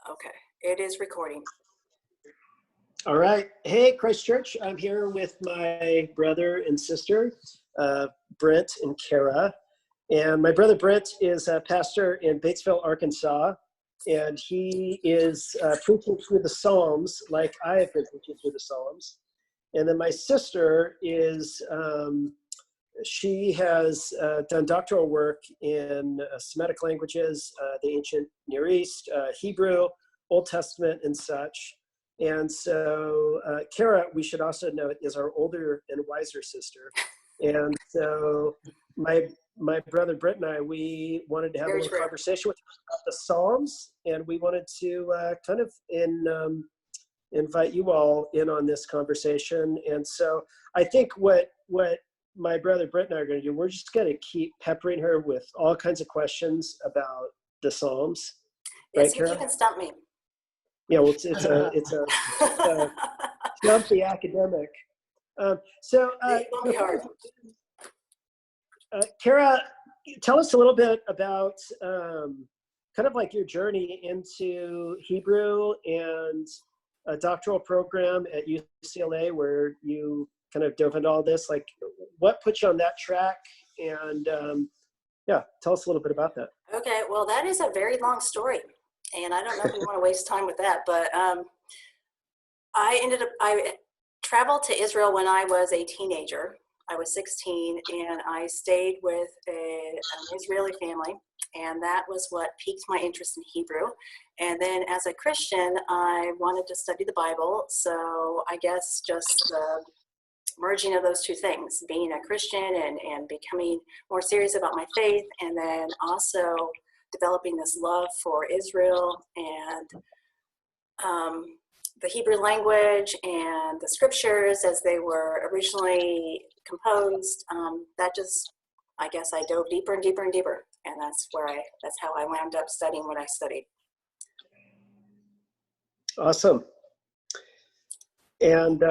Okay, it is recording. All right. Hey, Christchurch. I'm here with my brother and sister, Brent and Kara. And my brother Brent is a pastor in Batesville, Arkansas. And he is preaching through the Psalms like I have been preaching through the Psalms. And then my sister is, she has done doctoral work in Semitic languages, the ancient Near East, Hebrew, Old Testament, and such. And so Kara, we should also note, is our older and wiser sister. And so my brother Brent and I, we wanted to have a little conversation with her about the Psalms, and we wanted to kind of invite you all in on this conversation. And so I think what my brother Brent and I are going to do, we're just going to keep peppering her with all kinds of questions about the Psalms. Yes, right, you can stump me. Yeah, well, it's a stump the academic. Kara, tell us a little bit about kind of like your journey into Hebrew and a doctoral program at UCLA where you kind of dove into all this. Like, what put you on that track? And yeah, tell us a little bit about that. Okay, well, that is a very long story. And I don't know if we want to waste time with that, but I traveled to Israel when I was a teenager. I was 16, and I stayed with an Israeli family, and that was what piqued my interest in Hebrew. And then as a Christian, I wanted to study the Bible, so I guess just the merging of those two things, being a Christian and becoming more serious about my faith, and then also developing this love for Israel and the Hebrew language and the scriptures as they were originally composed. That just, I guess I dove deeper and deeper and deeper. And that's how I wound up studying what I studied. Awesome. And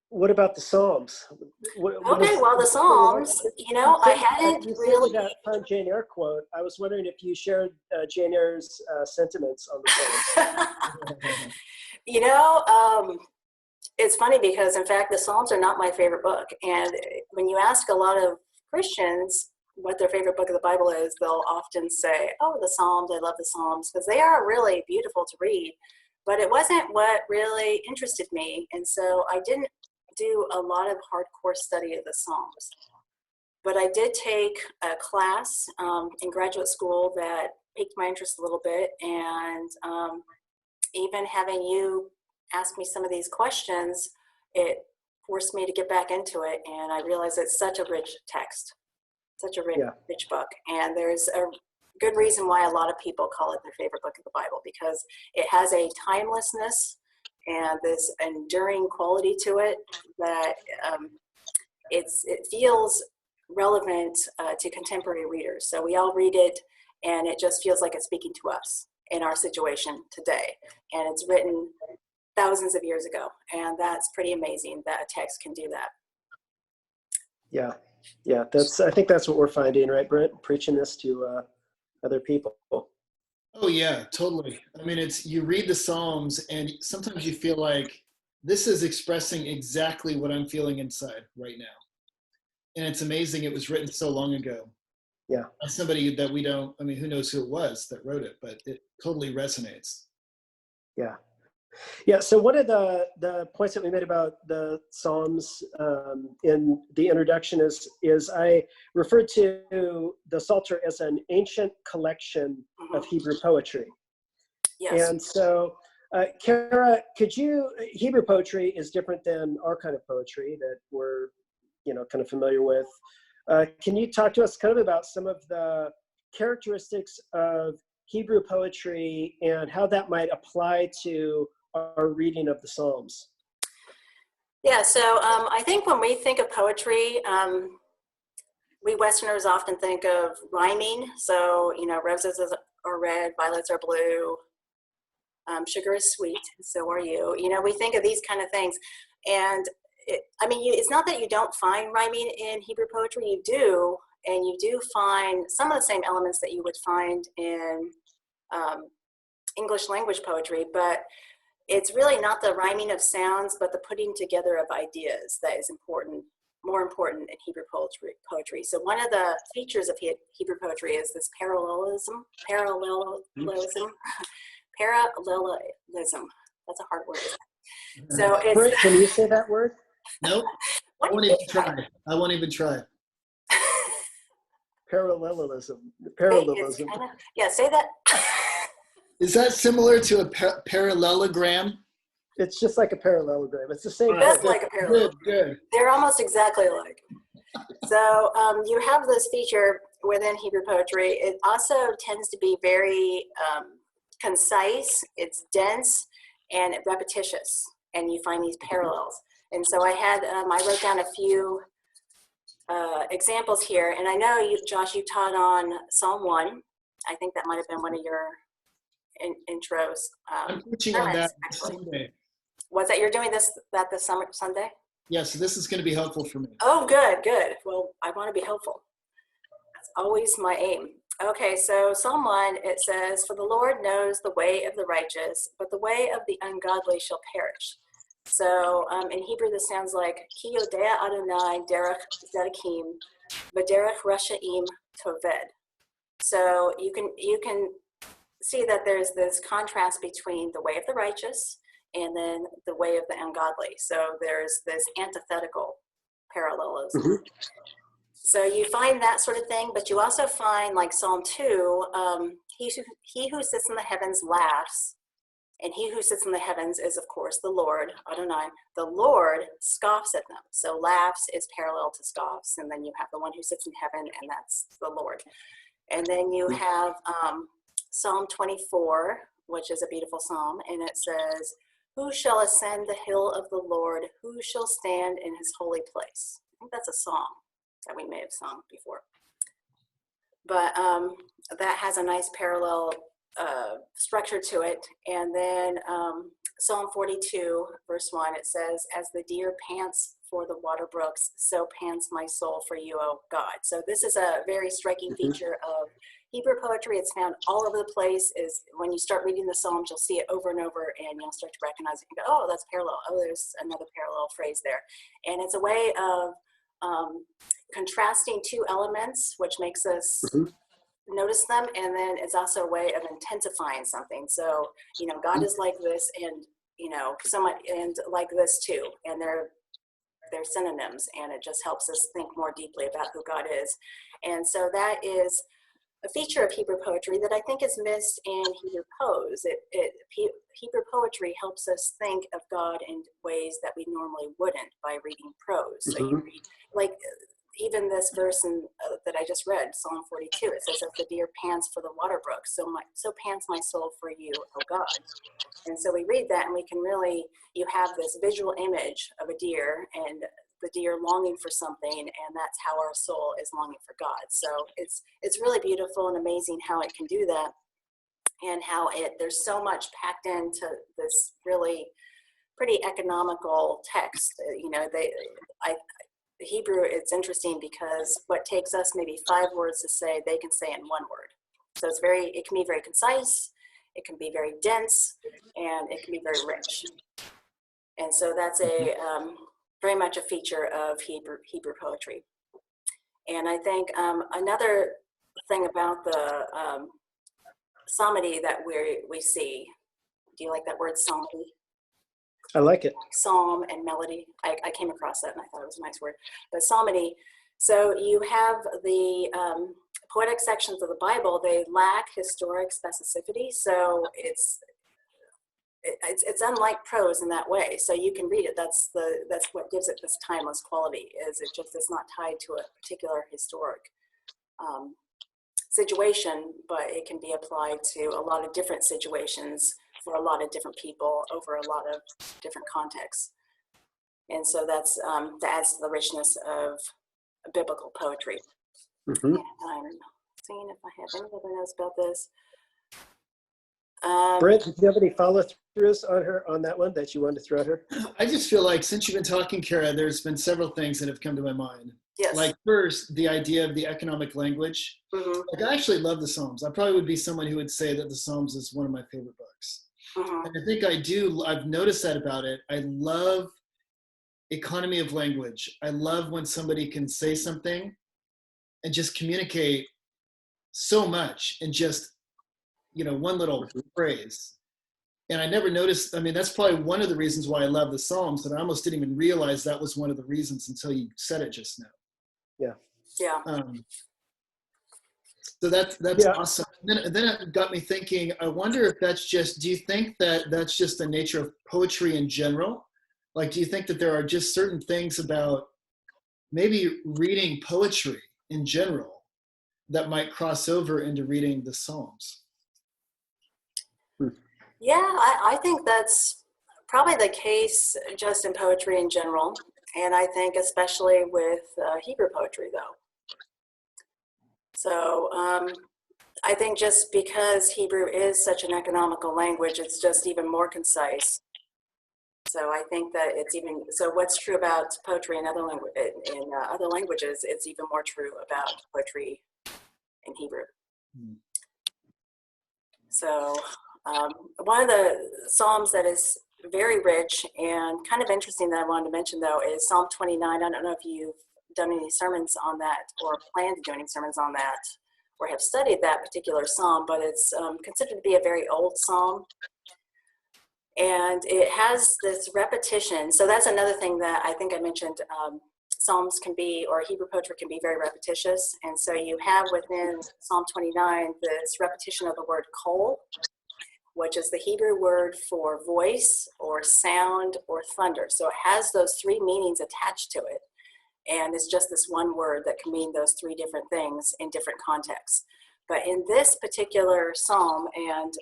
what about the Psalms? Well, the Psalms, I hadn't really... that fun Jane Eyre quote. I was wondering if you shared Jane Eyre's sentiments on the Psalms. It's funny because, in fact, the Psalms are not my favorite book. And when you ask a lot of Christians what their favorite book of the Bible is, they'll often say, oh, the Psalms, I love the Psalms, because they are really beautiful to read. But it wasn't what really interested me. And so I didn't do a lot of hardcore study of the Psalms. But I did take a class in graduate school that piqued my interest a little bit. And even having you ask me some of these questions, it forced me to get back into it. And I realized it's such a rich text, such a rich book. And there's a good reason why a lot of people call it their favorite book of the Bible, because it has a timelessness and this enduring quality to it that it feels relevant to contemporary readers. So we all read it, and it just feels like it's speaking to us in our situation today. And it's written thousands of years ago, and that's pretty amazing that a text can do that. Yeah. I think that's what we're finding, right, Brent? Preaching this to other people. Oh yeah, totally. I mean, you read the Psalms and sometimes you feel like this is expressing exactly what I'm feeling inside right now. And it's amazing it was written so long ago. Yeah. By somebody that we don't, I mean, who knows who it was that wrote it, but it totally resonates. Yeah, so one of the points that we made about the Psalms in the introduction is I referred to the Psalter as an ancient collection of Hebrew poetry. Yes. And so, Kara, Hebrew poetry is different than our kind of poetry that we're, kind of familiar with. Can you talk to us kind of about some of the characteristics of Hebrew poetry and how that might apply to our reading of the Psalms? Yeah, so I think when we think of poetry, we Westerners often think of rhyming. So, roses are red, violets are blue, sugar is sweet, so are you. We think of these kind of things. And it's not that you don't find rhyming in Hebrew poetry, you do, and you do find some of the same elements that you would find in English language poetry, but it's really not the rhyming of sounds, but the putting together of ideas that is important, more important in Hebrew poetry. So one of the features of Hebrew poetry is this parallelism. Parallelism. That's a hard word. So it's. Brent, can you say that word? Nope. I won't even try. I won't even try. Parallelism. Yeah, say that. Is that similar to a parallelogram? It's just like a parallelogram. It's the same. Just like a parallelogram. Good. They're almost exactly alike. So you have this feature within Hebrew poetry. It also tends to be very concise, it's dense, and repetitious, and you find these parallels. And so I wrote down a few examples here, and I know you, Josh, you taught on Psalm 1. I think that might have been one of your intros. I'm teaching on that actually. Sunday. Was that you're doing this Sunday? Yeah, so this is going to be helpful for me. Oh, good. Well, I want to be helpful. That's always my aim. Okay, so Psalm 1, it says, "For the Lord knows the way of the righteous, but the way of the ungodly shall perish." So in Hebrew, this sounds like, "Ki yodea Adonai derech zedekim, v'derech rashaim toved." So you can see that there's this contrast between the way of the righteous and then the way of the ungodly. So there's this antithetical parallelism. Mm-hmm. So you find that sort of thing, but you also find, like Psalm 2, he who sits in the heavens laughs, and he who sits in the heavens is, of course, the Lord, Adonai. The Lord scoffs at them. So laughs is parallel to scoffs, and then you have the one who sits in heaven, and that's the Lord. And then you have Psalm 24, which is a beautiful psalm, and it says, "Who shall ascend the hill of the Lord? Who shall stand in his holy place?" I think that's a song that we may have sung before. But that has a nice parallel structure to it. And then Psalm 42, verse 1, it says, "As the deer pants for the water brooks, so pants my soul for you, O God." So this is a very striking feature of Hebrew poetry. It's found all over the place. Is when you start reading the Psalms, you'll see it over and over, and you'll start to recognize it and go, "Oh, that's parallel. Oh, there's another parallel phrase there." And it's a way of contrasting two elements, which makes us notice them, and then it's also a way of intensifying something. So, God is like this, and somewhat, and like this too, and they're synonyms, and it just helps us think more deeply about who God is. And so that is a feature of Hebrew poetry that I think is missed in Hebrew prose. Hebrew poetry helps us think of God in ways that we normally wouldn't by reading prose. So you read, like, even this verse that I just read, Psalm 42, it says, "As the deer pants for the water brook, so pants my soul for you, O God." And so we read that, and we can really, you have this visual image of a deer, and the deer longing for something, and that's how our soul is longing for God. So it's really beautiful and amazing how it can do that, and how there's so much packed into this really pretty economical text. Hebrew, it's interesting because what takes us maybe 5 words to say, they can say in 1 word. So it can be very concise, it can be very dense, and it can be very rich. And so that's very much a feature of Hebrew poetry. And I think another thing about the psalmody that we see, do you like that word, psalmody? I like it. Psalm and melody. I came across that, and I thought it was a nice word. But psalmody, so you have the poetic sections of the Bible, they lack historic specificity, so it's unlike prose in that way. So you can read it. That's what gives it this timeless quality, is it just is not tied to a particular historic situation, but it can be applied to a lot of different situations for a lot of different people over a lot of different contexts. And so that adds to the richness of biblical poetry. And I'm seeing if I have any other notes about this. Brent, did you have any follow-throughs on that one that you wanted to throw at her? I just feel like, since you've been talking, Kara, there's been several things that have come to my mind. Yes. Like, first, the idea of the economic language. Like, I actually love the Psalms. I probably would be someone who would say that the Psalms is one of my favorite books. Mhm. And I think I've noticed that about it. I love economy of language. I love when somebody can say something and just communicate so much in just, one little phrase. And I never noticed, I mean, that's probably one of the reasons why I love the Psalms, and I almost didn't even realize that was one of the reasons until you said it just now. Yeah. Yeah. So that's Yeah. awesome. And then it got me thinking, I wonder if do you think that that's just the nature of poetry in general? Like, do you think that there are just certain things about maybe reading poetry in general that might cross over into reading the Psalms? Yeah, I think that's probably the case just in poetry in general. And I think especially with Hebrew poetry, though. So I think just because Hebrew is such an economical language, it's just even more concise. So I think that so what's true about poetry in other languages, it's even more true about poetry in Hebrew. So one of the Psalms that is very rich and kind of interesting that I wanted to mention, though, is Psalm 29. I don't know if you've done any sermons on that or plan to do any sermons on that or have studied that particular Psalm, but it's considered to be a very old Psalm. And it has this repetition. So that's another thing that I think I mentioned. Psalms can be, or Hebrew poetry can be very repetitious. And so you have within Psalm 29 this repetition of the word kol, which is the Hebrew word for voice or sound or thunder. So it has those three meanings attached to it. And it's just this one word that can mean those three different things in different contexts. But in this particular psalm, and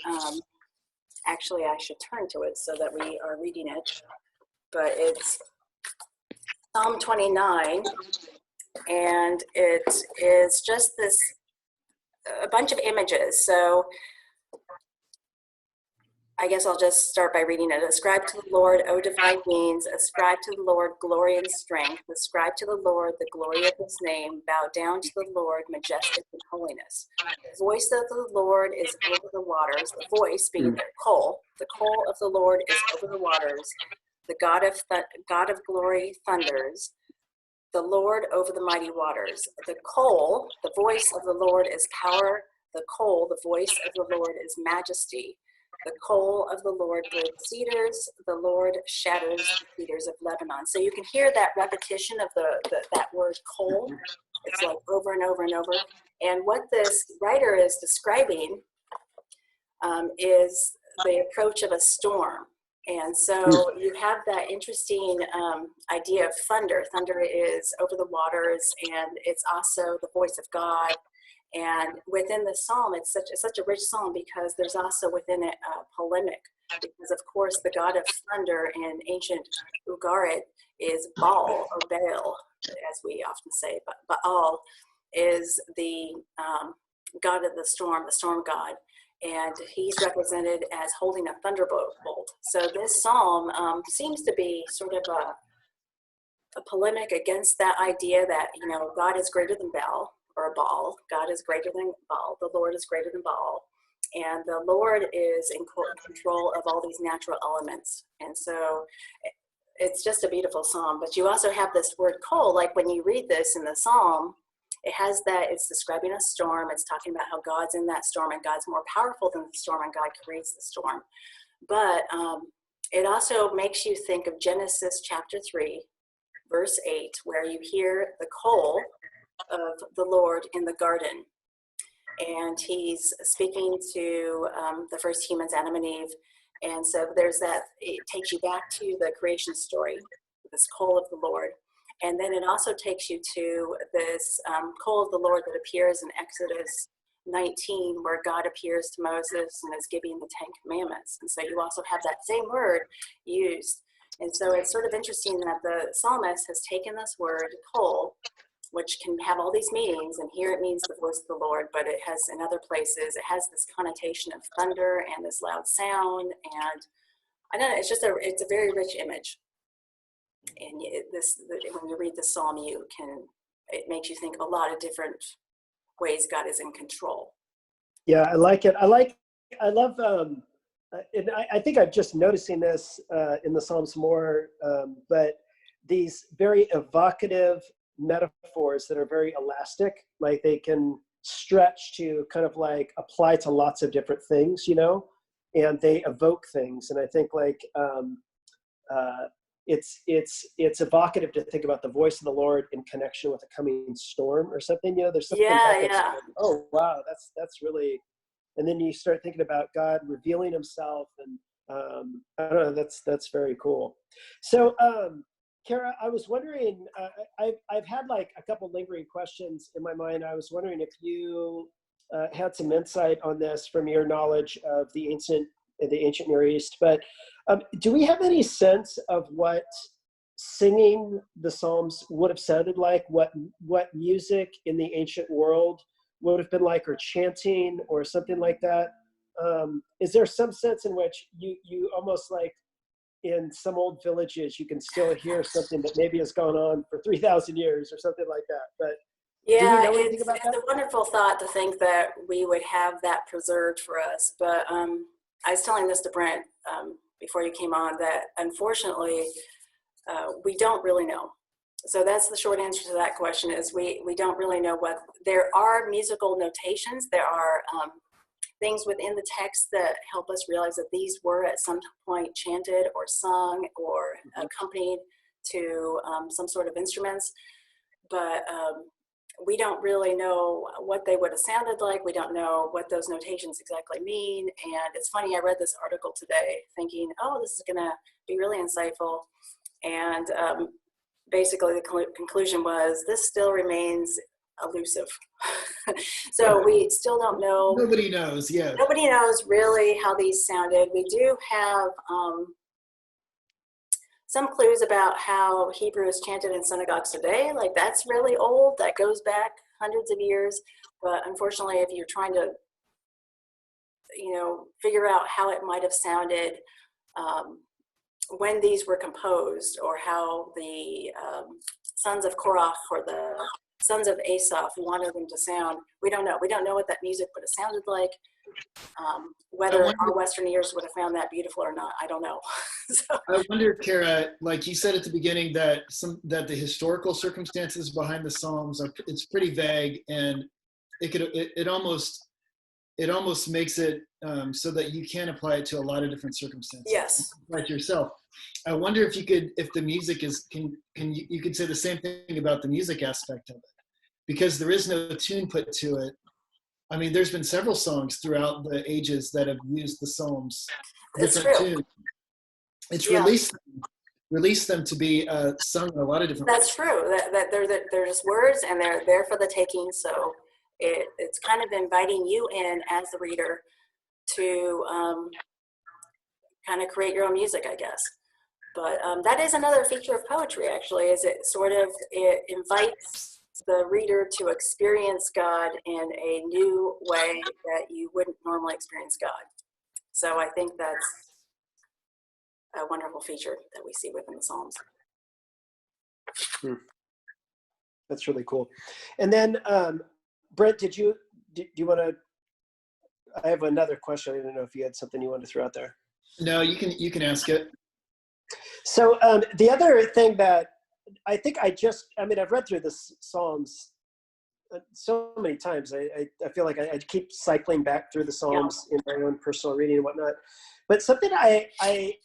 actually I should turn to it so that we are reading it, but it's Psalm 29, and it is just a bunch of images. So I guess I'll just start by reading it. Ascribe to the Lord, O divine beings. Ascribe to the Lord glory and strength. Ascribe to the Lord the glory of his name. Bow down to the Lord, majestic in holiness. The voice of the Lord is over the waters. The voice being the kol of the Lord is over the waters. The God of glory thunders. The Lord over the mighty waters. The kol, the voice of the Lord is power. The kol, the voice of the Lord is majesty. The kol of the Lord builds cedars. The Lord shatters the cedars of Lebanon. So you can hear that repetition of that word kol. It's like over and over and over. And what this writer is describing is the approach of a storm. And so you have that interesting idea of thunder. Thunder is over the waters, and it's also the voice of God. And within the psalm, it's such a rich psalm because there's also within it a polemic. Because of course, the god of thunder in ancient Ugarit is Baal or Baal, as we often say. But Baal is the god of the storm god. And he's represented as holding a thunderbolt. So this psalm seems to be sort of a polemic against that idea that, God is greater than Baal or Baal. God is greater than Baal. The Lord is greater than Baal. And the Lord is in control of all these natural elements. And so it's just a beautiful psalm. But you also have this word kol, like when you read this in the psalm, it has that, it's describing a storm. It's talking about how God's in that storm and God's more powerful than the storm and God creates the storm. But it also makes you think of Genesis chapter 3, verse 8, where you hear the kol of the Lord in the garden. And he's speaking to the first humans, Adam and Eve. And so there's that, it takes you back to the creation story, this kol of the Lord. And then it also takes you to this kol of the Lord that appears in Exodus 19, where God appears to Moses and is giving the 10 Commandments. And so you also have that same word used. And so it's sort of interesting that the psalmist has taken this word, kol, which can have all these meanings, and here it means the voice of the Lord, but it has in other places, it has this connotation of thunder and this loud sound. And I don't know, it's a very rich image. And when you read the psalm, it makes you think of a lot of different ways God is in control. Yeah, I like it. I love and I think I'm just noticing this in the Psalms more, but these very evocative metaphors that are very elastic, like they can stretch to kind of like apply to lots of different things, you know, and they evoke things. And I think like it's evocative to think about the voice of the Lord in connection with a coming storm or something. You know, there's something Yeah, about that. yeah. Oh wow, that's really. And then you start thinking about God revealing Himself, and I don't know. That's very cool. So, Kara, I was wondering. I've had like a couple lingering questions in my mind. I was wondering if you had some insight on this from your knowledge of the ancient Near East. But do we have any sense of what singing the Psalms would have sounded like? What music in the ancient world would have been like, or chanting, or something like that? Is there some sense in which you almost like in some old villages you can still hear something that maybe has gone on for 3,000 years or something like that? But do we Yeah, know anything about it's that? a wonderful thought to think that we would have that preserved for us. But I was telling this to Brent before you came on, that unfortunately we don't really know. So that's the short answer to that question, is we don't really know what. There are musical notations. There are things within the text that help us realize that these were at some point chanted or sung or accompanied to some sort of instruments. But we don't really know what they would have sounded like. We don't know what those notations exactly mean. And it's funny, I read this article today thinking, oh, this is going to be really insightful. And basically the conclusion was this still remains elusive. So we still don't know. Nobody knows. Yeah. Nobody knows really how these sounded. We do have some clues about how Hebrew is chanted in synagogues today. Like that's really old. That goes back hundreds of years. But unfortunately, if you're trying to, figure out how it might have sounded when these were composed, or how the sons of Korach or the sons of Asaph wanted them to sound, we don't know. We don't know what that music would have sounded like. Whether our Western ears would have found that beautiful or not, I don't know. So. I wonder, Kara, like you said at the beginning, that the historical circumstances behind the Psalms it's pretty vague, and it almost makes it so that you can apply it to a lot of different circumstances. Yes. Like yourself. I wonder if the music is, you could say the same thing about the music aspect of it, because there is no tune put to it. I mean, there's been several songs throughout the ages that have used the Psalms, different tunes. It's released them to be sung in a lot of different ways. That's true. That they're just words, and they're there for the taking. So it's kind of inviting you in as the reader to kind of create your own music, I guess. But that is another feature of poetry, actually, is it invites the reader to experience God in a new way that you wouldn't normally experience God. So I think that's a wonderful feature that we see within the Psalms. That's really cool. And then, Brent, do you want to? I have another question. I don't know if you had something you wanted to throw out there. No, you can ask it. So the other thing that I think I've read through the Psalms so many times. I feel like I keep cycling back through the Psalms in my own personal reading and whatnot. But something I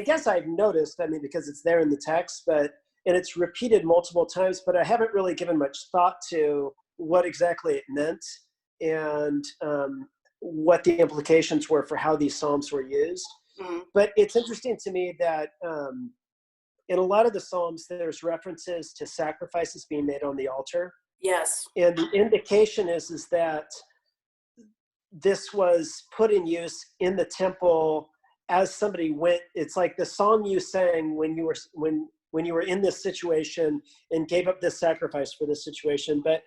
guess I've noticed, because it's there in the text, and it's repeated multiple times, but I haven't really given much thought to what exactly it meant and what the implications were for how these Psalms were used. Mm-hmm. But it's interesting to me that in a lot of the Psalms, there's references to sacrifices being made on the altar. Yes. And the indication is that this was put in use in the temple as somebody went. It's like the song you sang when you were in this situation and gave up this sacrifice for this situation. But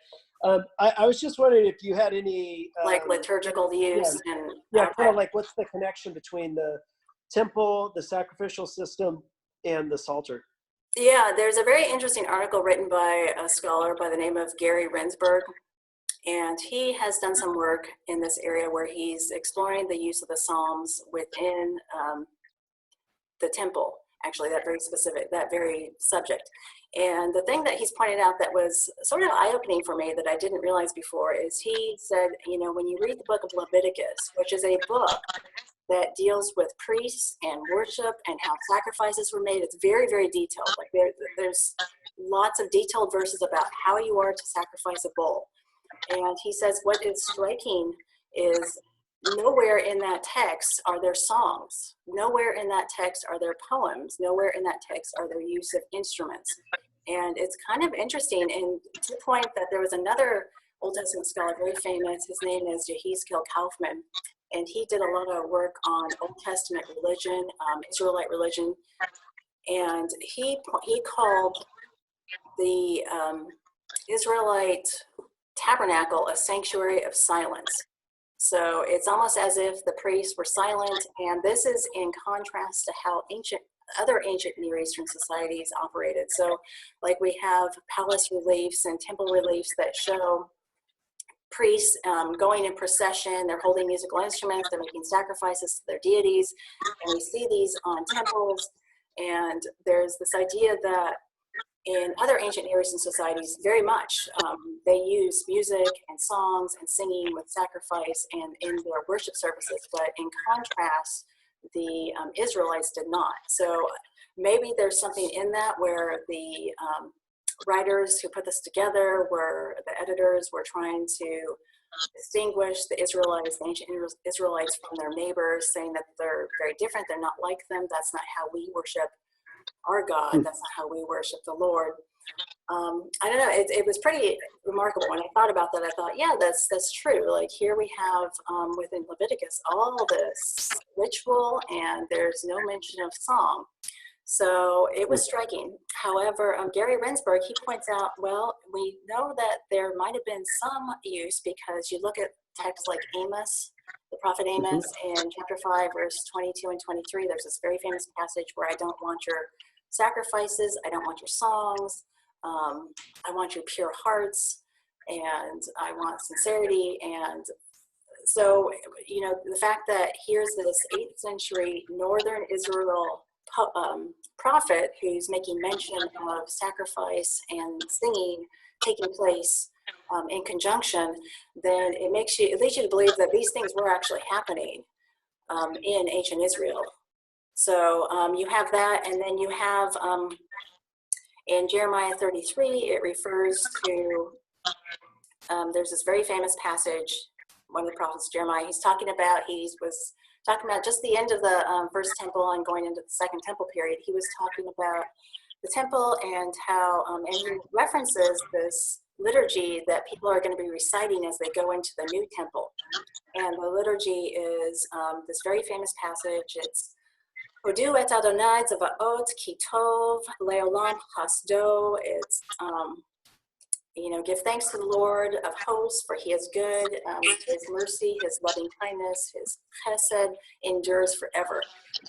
I was just wondering if you had any like liturgical views kind of like what's the connection between the temple, the sacrificial system, and the Psalter? Yeah, there's a very interesting article written by a scholar by the name of Gary Rendsburg, And he has done some work in this area where he's exploring the use of the Psalms within the temple, actually that very subject. And the thing that he's pointed out that was sort of eye-opening for me that I didn't realize before is he said, you know, when you read the book of Leviticus, which is a book that deals with priests and worship and how sacrifices were made, it's very, very detailed. Like there's lots of detailed verses about how you are to sacrifice a bull. And he says what is striking is nowhere in that text are there songs. Nowhere in that text are there poems. Nowhere in that text are there use of instruments. And it's kind of interesting. And to the point that there was another Old Testament scholar, very famous, his name is Yehezkel Kaufman, and he did a lot of work on Old Testament religion, Israelite religion. And he called the Israelite tabernacle a sanctuary of silence. So it's almost as if the priests were silent, and this is in contrast to how other ancient Near Eastern societies operated. So like we have palace reliefs and temple reliefs that show priests going in procession, they're holding musical instruments, they're making sacrifices to their deities, and we see these on temples. And there's this idea that in other ancient Near Eastern societies, very much, they use music and songs and singing with sacrifice and in their worship services, but in contrast, the Israelites did not. So maybe there's something in that where the writers who put this together, the editors were trying to distinguish the Israelites, the ancient Israelites from their neighbors, saying that they're very different, they're not like them, that's not how we worship our God, that's not how we worship the Lord. I don't know, it was pretty remarkable. When I thought about that, I thought, yeah, that's true. Like here we have within Leviticus all this ritual and there's no mention of song. So it was striking. However, Gary Rendsburg, he points out, well, we know that there might have been some use because you look at texts like Amos, the prophet Amos, in chapter 5, verse 22 and 23, there's this very famous passage where I don't want your sacrifices, I don't want your songs, I want your pure hearts, and I want sincerity. And so, you know, the fact that here's this 8th century Northern Israel prophet who's making mention of sacrifice and singing taking place in conjunction, then it leads you to believe that these things were actually happening in ancient Israel. So you have that, and then you have in Jeremiah 33, it refers to, there's this very famous passage, one of the prophets, Jeremiah, he was talking about just the end of the first temple and going into the second temple period. He was talking about the temple and how, and he references this liturgy that people are going to be reciting as they go into the new temple. And the liturgy is this very famous passage. It's Hodu et Adonai Tzavaot ki tov leolam chasdo. It's give thanks to the Lord of hosts, for he is good. His mercy, his loving kindness, his chesed endures forever.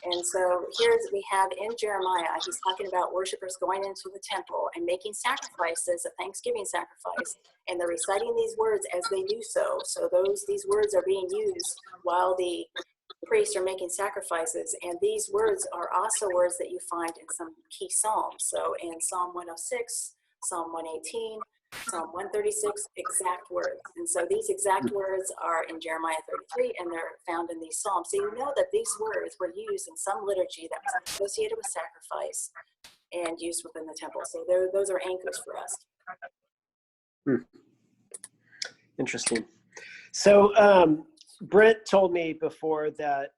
And so we have in Jeremiah, he's talking about worshipers going into the temple and making sacrifices, a thanksgiving sacrifice, and they're reciting these words as they do so. So these words are being used while the priests are making sacrifices, and these words are also words that you find in some key psalms. So in Psalm 106, Psalm 118, Psalm 136, exact words. And so these exact words are in Jeremiah 33, and they're found in these psalms. So you know that these words were used in some liturgy that was associated with sacrifice and used within the temple. So those are anchors for us. Interesting. So Brent told me before that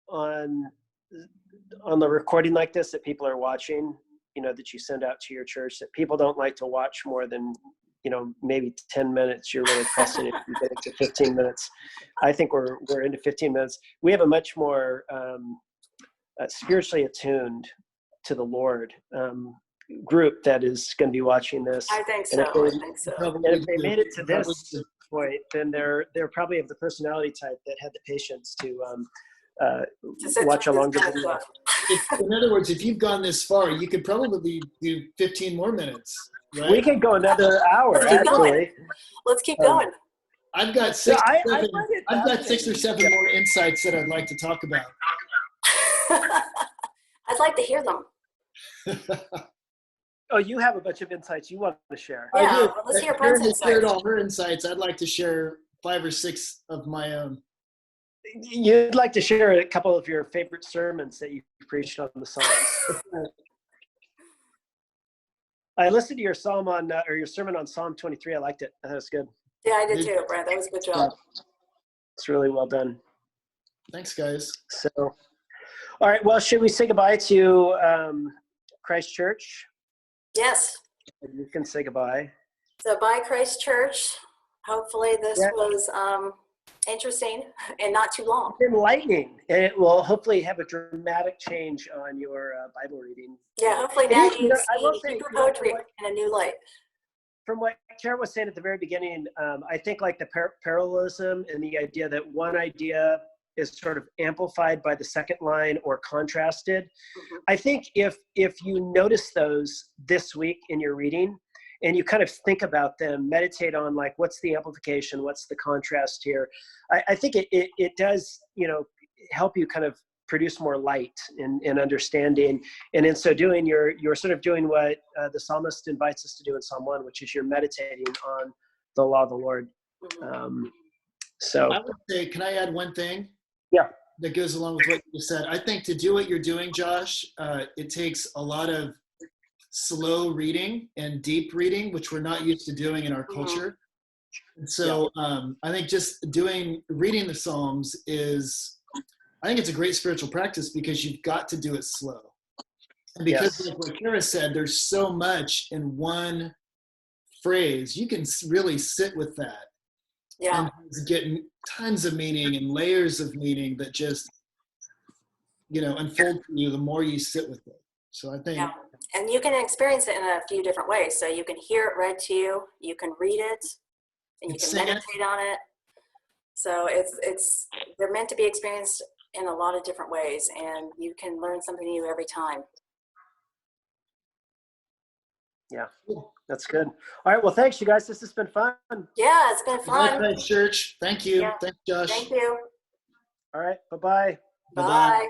on the recording like this that people are watching, that you send out to your church, that people don't like to watch more than, maybe 10 minutes. You're really pressing it if you get it to 15 minutes. I think we're into 15 minutes. We have a much more spiritually attuned to the Lord group that is going to be watching this. I think so. And if they made it to this point, then they're probably of the personality type that had the patience to watch a longer video. In other words, if you've gone this far, you could probably do 15 more minutes. right? We could go another hour, Let's keep going. actually. Let's keep Um, going. I've got So six. I seven, find it I've got 6 or fascinating. 7 more insights that I'd like to talk about. I'd like to hear them. Oh, you have a bunch of insights you want to share. I Yeah, do. well, let's hear Karen Brent's has shared insights. all her insights. I'd like to share 5 or 6 of my own. You'd like to share a couple of your favorite sermons that you preached on the Psalms. I listened to your psalm on, or your sermon on Psalm 23. I liked it. That was good. Yeah, I did too, Brent. That was a good job. It's really well done. Thanks, guys. So, all right. Well, should we say goodbye to Christ Church? Yes. You can say goodbye. So bye, Christ Church. Hopefully this Yeah. was interesting and not too long. Enlightening, and it will hopefully have a dramatic change on your Bible reading. Yeah, hopefully It now is, you I will see say, Hebrew poetry in a new light. from what Kara was saying at the very beginning, I think like the parallelism and the idea that one idea is sort of amplified by the second line or contrasted. Mhm. I think if you notice those this week in your reading and you kind of think about them, meditate on like, what's the amplification? What's the contrast here? I think it does, help you kind of produce more light and understanding. And in so doing, you're sort of doing what the psalmist invites us to do in Psalm 1, which is you're meditating on the law of the Lord. Mhm. So I would say, can I add one thing? Yeah. That goes along with what you said. I think to do what you're doing, Josh, it takes a lot of slow reading and deep reading, which we're not used to doing in our Mhm. culture. And so I think just reading the Psalms I think it's a great spiritual practice because you've got to do it slow. And because Yes. like what Kara said, there's so much in one phrase, you can really sit with that Yeah. and get tons of meaning and layers of meaning that just, unfold for you the more you sit with it. So I think Yeah. And you can experience it in a few different ways. So you can hear it read to you, you can read it, and you can sing it. meditate on it. So they're meant to be experienced in a lot of different ways, and you can learn something new every time. Yeah, that's good. All right. Well, thanks, you guys. This has been fun. Yeah, it's been Bye, fun. Christ Church. Thank you. Yeah. Thanks, Josh. Thank you. All right. Bye-bye. Bye-bye. Bye.